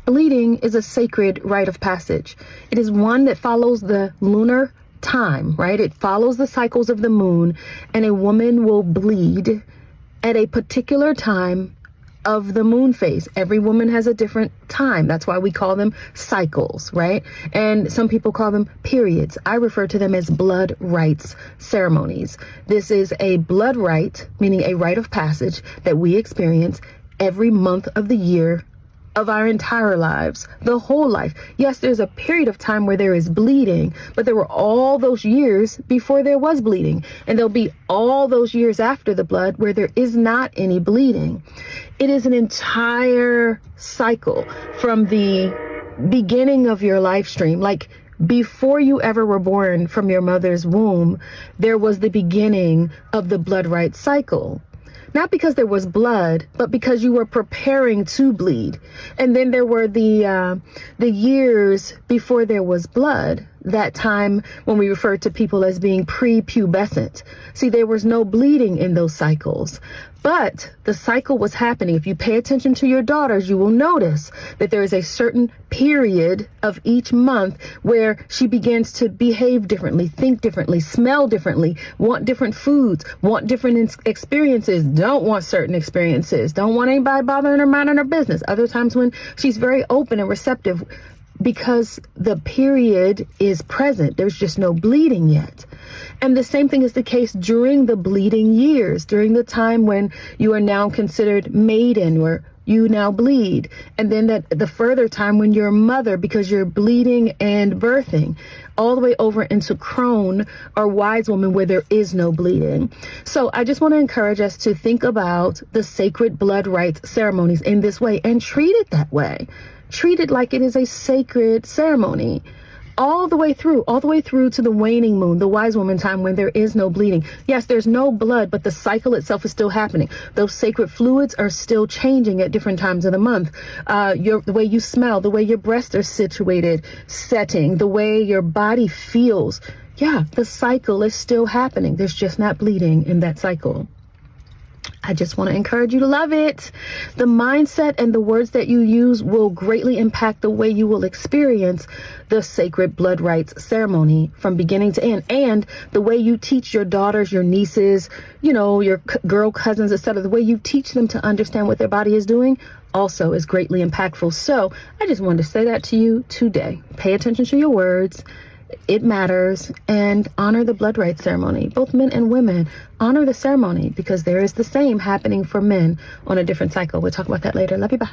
Bleeding is a sacred rite of passage. It is one that follows the lunar time, right? It follows the cycles of the moon, and a woman will bleed at a particular time of the moon phase. Every woman has a different time. That's why we call them cycles, right? And some people call them periods. I refer to them as blood rites ceremonies. This is a blood rite, meaning a rite of passage that we experience every month of the year of our entire lives, the whole life. Yes, there's a period of time where there is bleeding, but there were all those years before there was bleeding. And there'll be all those years after the blood where there is not any bleeding. It is an entire cycle from the beginning of your life stream. Like before you ever were born from your mother's womb, there was the beginning of the blood right cycle. Not because there was blood, but because you were preparing to bleed. And then there were the years before there was blood, that time when we refer to people as being prepubescent. See, there was no bleeding in those cycles, but the cycle was happening. If you pay attention to your daughters, you will notice that there is a certain period of each month where she begins to behave differently, think differently, smell differently, want different foods, want different experiences, don't want certain experiences, don't want anybody bothering her, minding her business. Other times when she's very open and receptive, because the period is present. There's just no bleeding yet. And the same thing is the case during the bleeding years, during the time when you are now considered maiden, where you now bleed. And then that the further time when you're a mother, because you're bleeding and birthing, all the way over into crone or wise woman, where there is no bleeding. So I just want to encourage us to think about the sacred blood rites ceremonies in this way and treat it that way. Treat it like it is a sacred ceremony all the way through to the waning moon, the wise woman time, when there is no bleeding. Yes, there's no blood, but the cycle itself is still happening. Those sacred fluids are still changing at different times of the month. The way you smell, the way your breasts are situated, setting, the way your body feels. Yeah, the cycle is still happening. There's just not bleeding in that cycle. I just want to encourage you to love it. The mindset and the words that you use will greatly impact the way you will experience the sacred blood rites ceremony from beginning to end. And the way you teach your daughters, your nieces, your girl cousins, etc., the way you teach them to understand what their body is doing also is greatly impactful. So I just wanted to say that to you today. Pay attention to your words. It matters, and honor the blood rites ceremony. Both men and women honor the ceremony, because there is the same happening for men on a different cycle. We'll talk about that later. Love you. Bye.